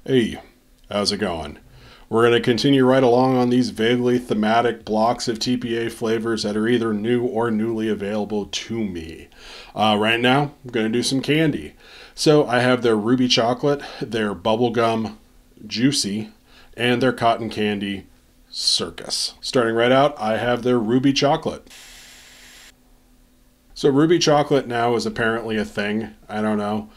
Hey, how's it going? We're going to continue right along on these vaguely thematic blocks of TPA flavors that are either new or newly available to me. Right now, I'm going to do some candy. So I have their Ruby Chocolate, their Bubblegum Juicy, and their Cotton Candy Circus. Starting right out, I have their Ruby Chocolate. So Ruby Chocolate now is apparently a thing. I don't know.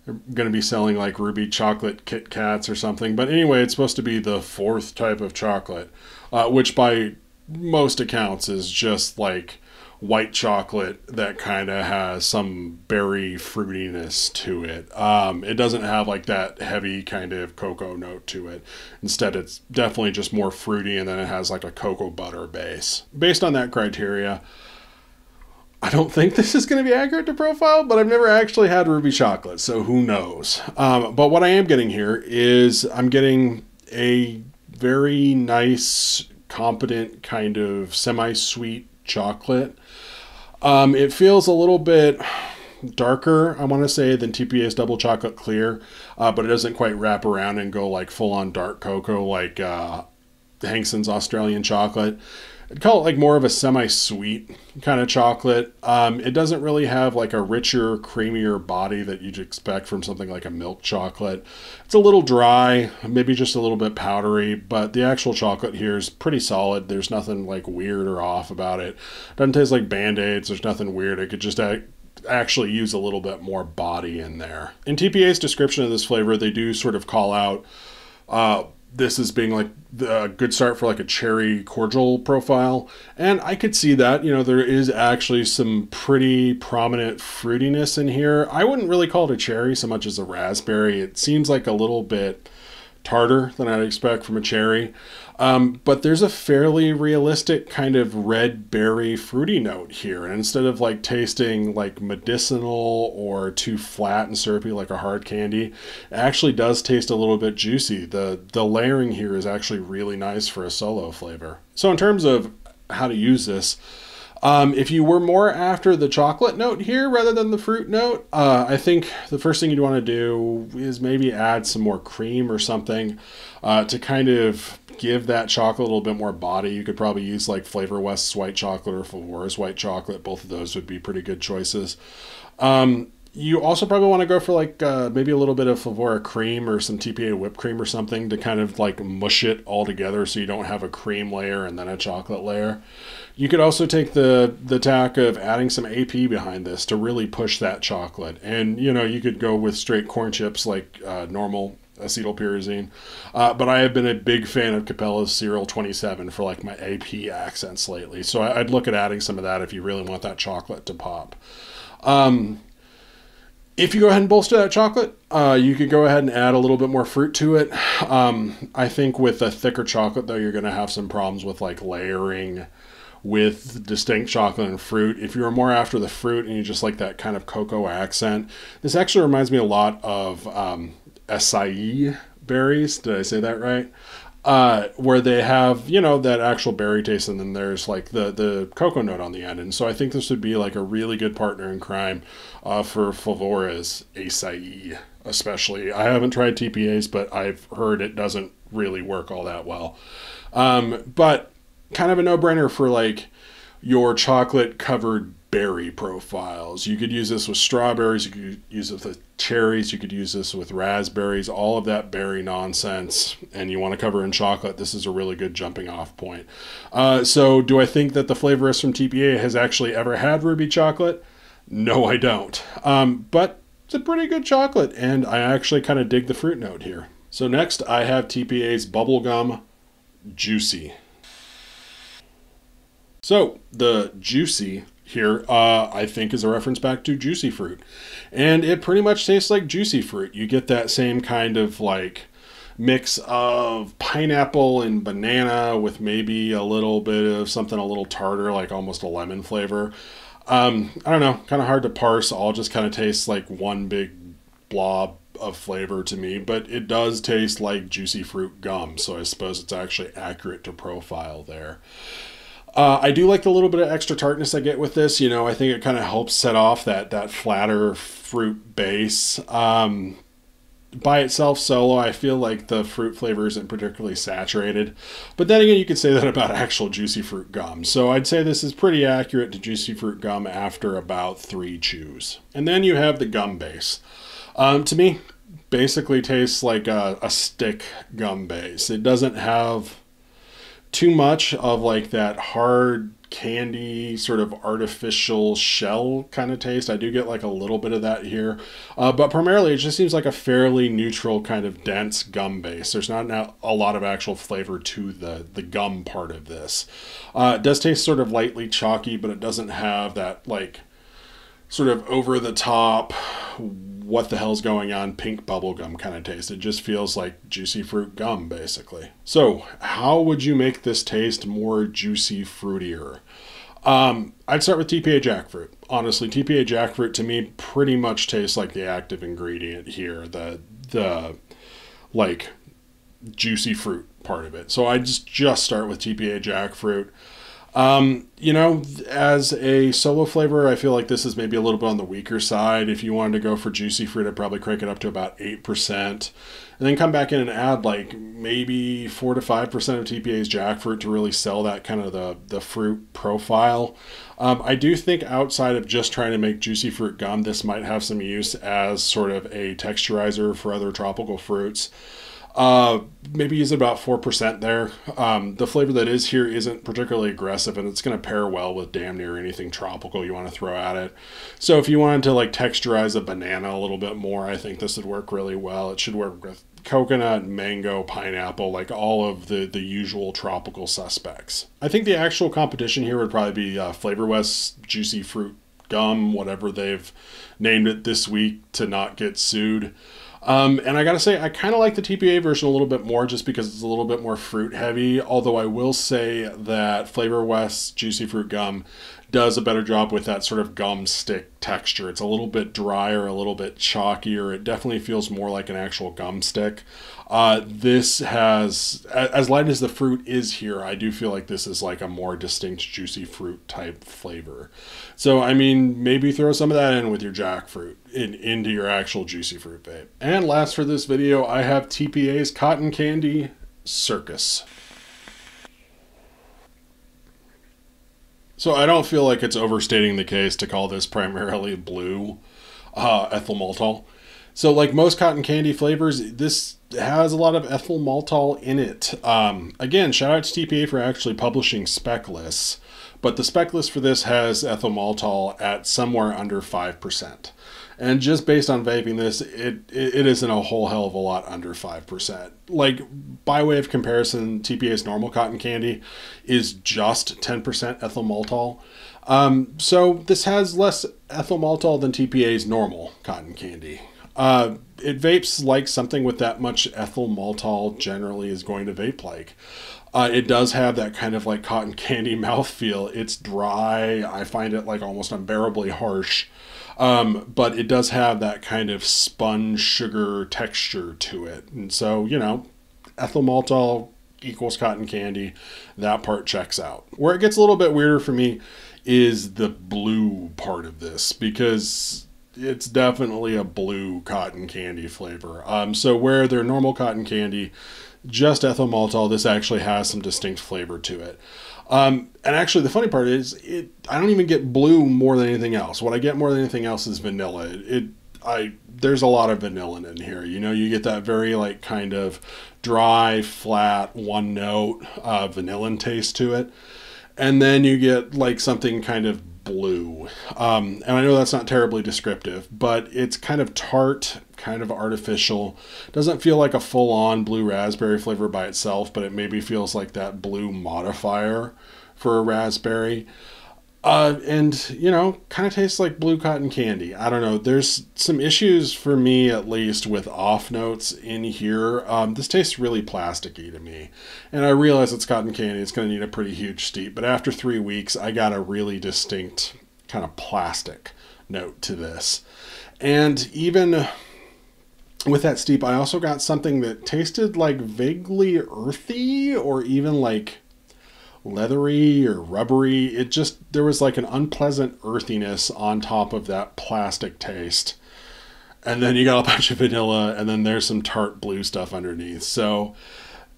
They're going to be selling like Ruby Chocolate Kit Kats or something. But anyway, it's supposed to be the fourth type of chocolate, which by most accounts is just like white chocolate that kind of has some berry fruitiness to it. It doesn't have like that heavy kind of cocoa note to it. Instead, it's definitely just more fruity, and then it has like a cocoa butter base. Based on that criteria, I don't think this is going to be accurate to profile, but I've never actually had Ruby Chocolate, so who knows. But what I am getting here is I'm getting a very nice, competent kind of semi-sweet chocolate. It feels a little bit darker, I want to say, than TPA's Double Chocolate Clear, but it doesn't quite wrap around and go like full-on dark cocoa like Hankson's Australian chocolate. I'd call it like more of a semi-sweet kind of chocolate. It doesn't really have like a richer, creamier body that you'd expect from something like a milk chocolate. It's a little dry, maybe just a little bit powdery, but the actual chocolate here is pretty solid. There's nothing like weird or off about it. Doesn't taste like Band-Aids. There's nothing weird. It could just actually use a little bit more body in there. In TPA's description of this flavor, they do sort of call out this as being like a good start for like a cherry cordial profile. And I could see that, you know, there is actually some pretty prominent fruitiness in here. I wouldn't really call it a cherry so much as a raspberry. It seems like a little bit tartar than I'd expect from a cherry. But there's a fairly realistic kind of red berry fruity note here. And instead of like tasting like medicinal or too flat and syrupy like a hard candy, it actually does taste a little bit juicy. The layering here is actually really nice for a solo flavor. So in terms of how to use this, if you were more after the chocolate note here rather than the fruit note, I think the first thing you'd want to do is maybe add some more cream or something to kind of give that chocolate a little bit more body. You could probably use like Flavor West's white chocolate or Favora's white chocolate. Both of those would be pretty good choices. You also probably want to go for like maybe a little bit of Favora cream or some TPA whipped cream or something to kind of like mush it all together so you don't have a cream layer and then a chocolate layer. You could also take the tack of adding some AP behind this to really push that chocolate. And, you know, you could go with straight corn chips like normal acetylpyrazine. But I have been a big fan of Capella's Cereal 27 for like my AP accents lately. So I'd look at adding some of that if you really want that chocolate to pop. If you go ahead and bolster that chocolate, you could go ahead and add a little bit more fruit to it. I think with a thicker chocolate, though, you're going to have some problems with like layering with distinct chocolate and fruit. If you're more after the fruit and you just like that kind of cocoa accent, this actually reminds me a lot of acai berries. Did I say that right? Where they have, you know, that actual berry taste, and then there's like the cocoa note on the end. And so I think this would be like a really good partner in crime for Favora's acai, especially. I haven't tried TPA's, but I've heard it doesn't really work all that well. But kind of a no-brainer for like your chocolate covered berry profiles. You could use this with strawberries, you could use it with cherries, you could use this with raspberries, all of that berry nonsense, and you want to cover in chocolate, this is a really good jumping off point. So do I think that the flavorist from TPA has actually ever had Ruby Chocolate? No, I don't. But it's a pretty good chocolate, and I actually kind of dig the fruit note here. So next I have TPA's Bubblegum Juicy. So the Juicy here, I think, is a reference back to juicy fruit. And it pretty much tastes like juicy fruit. You get that same kind of like mix of pineapple and banana with maybe a little bit of something a little tartar, like almost a lemon flavor. I don't know, kind of hard to parse. All just kind of tastes like one big blob of flavor to me, but it does taste like juicy fruit gum. So I suppose it's actually accurate to profile there. I do like the little bit of extra tartness I get with this. You know, I think it kind of helps set off that flatter fruit base. by itself solo, I feel like the fruit flavor isn't particularly saturated. But then again, you could say that about actual juicy fruit gum. So I'd say this is pretty accurate to juicy fruit gum after about 3 chews. And then you have the gum base. To me, basically tastes like a stick gum base. It doesn't have too much of like that hard candy sort of artificial shell kind of taste. I do get like a little bit of that here, but primarily it just seems like a fairly neutral kind of dense gum base. There's not a lot of actual flavor to the gum part of this. It does taste sort of lightly chalky, but it doesn't have that like sort of over the top, what the hell's going on, pink bubblegum kind of taste. It just feels like juicy fruit gum, basically. So how would you make this taste more juicy fruitier? I'd start with TPA jackfruit. Honestly, TPA jackfruit to me pretty much tastes like the active ingredient here, the like juicy fruit part of it. So I just start with TPA jackfruit. You know, as a solo flavor, I feel like this is maybe a little bit on the weaker side. If you wanted to go for juicy fruit, I'd probably crank it up to about 8%. And then come back in and add like maybe 4 to 5% of TPA's jackfruit to really sell that kind of the fruit profile. I do think outside of just trying to make juicy fruit gum, this might have some use as sort of a texturizer for other tropical fruits. Maybe use about 4% there. The flavor that is here isn't particularly aggressive, and it's going to pair well with damn near anything tropical you want to throw at it. So if you wanted to like texturize a banana a little bit more, I think this would work really well. It should work with coconut, mango, pineapple, like all of the usual tropical suspects. I think the actual competition here would probably be Flavor West's Juicy Fruit Gum, whatever they've named it this week to not get sued. And I gotta say, I kind of like the TPA version a little bit more just because it's a little bit more fruit heavy, although I will say that Flavor West's Juicy Fruit Gum does a better job with that sort of gum stick texture. It's a little bit drier, a little bit chalkier. It definitely feels more like an actual gum stick. This has, as light as the fruit is here, I do feel like this is like a more distinct juicy fruit type flavor. So, I mean, maybe throw some of that in with your jackfruit into your actual juicy fruit vape. And last for this video, I have TPA's Cotton Candy Circus. So I don't feel like it's overstating the case to call this primarily blue ethyl maltol. So like most cotton candy flavors, this has a lot of ethyl maltol in it. Again, shout out to TPA for actually publishing spec lists, but the spec list for this has ethyl maltol at somewhere under 5%. And just based on vaping this, it isn't a whole hell of a lot under 5%. Like, by way of comparison, TPA's normal cotton candy is just 10% ethyl maltol. So this has less ethyl maltol than TPA's normal cotton candy. It vapes like something with that much ethyl maltol generally is going to vape like. It does have that kind of like cotton candy mouthfeel. It's dry. I find it like almost unbearably harsh. But it does have that kind of sponge sugar texture to it. And so, you know, ethyl maltol equals cotton candy. That part checks out. Where it gets a little bit weirder for me is the blue part of this, because it's definitely a blue cotton candy flavor. So where their normal cotton candy, just ethyl maltol, this actually has some distinct flavor to it. And actually the funny part is I don't even get blue more than anything else. What I get more than anything else is vanilla. There's a lot of vanillin in here. You know, you get that very like kind of dry, flat, one note vanillin taste to it. And then you get like something kind of blue. And I know that's not terribly descriptive, but it's kind of tart, kind of artificial. Doesn't feel like a full-on blue raspberry flavor by itself, but it maybe feels like that blue modifier for a raspberry. And, you know, kind of tastes like blue cotton candy. I don't know. There's some issues for me, at least, with off notes in here. This tastes really plasticky to me. And I realize it's cotton candy. It's going to need a pretty huge steep. But after 3 weeks, I got a really distinct kind of plastic note to this. And even with that steep, I also got something that tasted like vaguely earthy, or even like leathery or rubbery. There was like an unpleasant earthiness on top of that plastic taste. And then you got a bunch of vanilla, and then there's some tart blue stuff underneath. So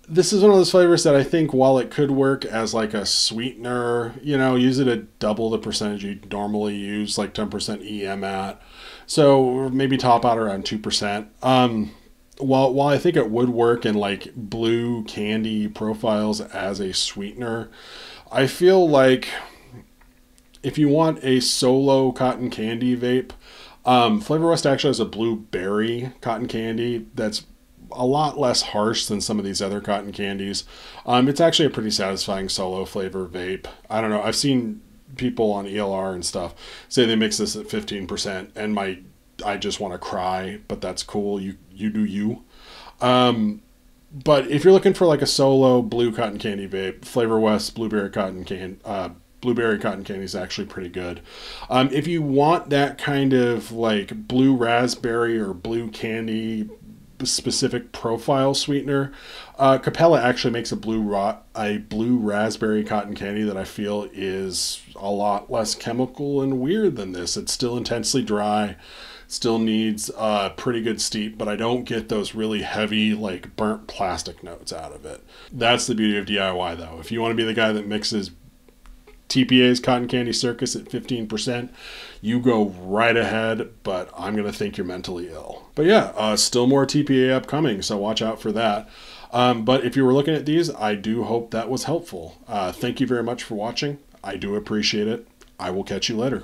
this is one of those flavors that I think while it could work as like a sweetener, you know, use it at double the percentage you normally use, like 10% EM at. So maybe top out around 2%. While I think it would work in like blue candy profiles as a sweetener, I feel like if you want a solo cotton candy vape, Flavor West actually has a blueberry cotton candy that's a lot less harsh than some of these other cotton candies. It's actually a pretty satisfying solo flavor vape. I don't know. I've seen people on ELR and stuff say they mix this at 15%, and I just want to cry, but that's cool. You do you. But if you're looking for like a solo blue cotton candy vape, Flavor West blueberry cotton candy is actually pretty good. If you want that kind of like blue raspberry or blue candy specific profile sweetener, Capella actually makes a blue raspberry cotton candy that I feel is a lot less chemical and weird than this. It's still intensely dry, still needs a pretty good steep, but I don't get those really heavy like burnt plastic notes out of it. That's the beauty of DIY though. If you want to be the guy that mixes TPA's Cotton Candy Circus at 15%, you go right ahead, but I'm going to think you're mentally ill. But yeah, still more TPA upcoming, so watch out for that. But if you were looking at these, I do hope that was helpful. Thank you very much for watching. I do appreciate it. I will catch you later.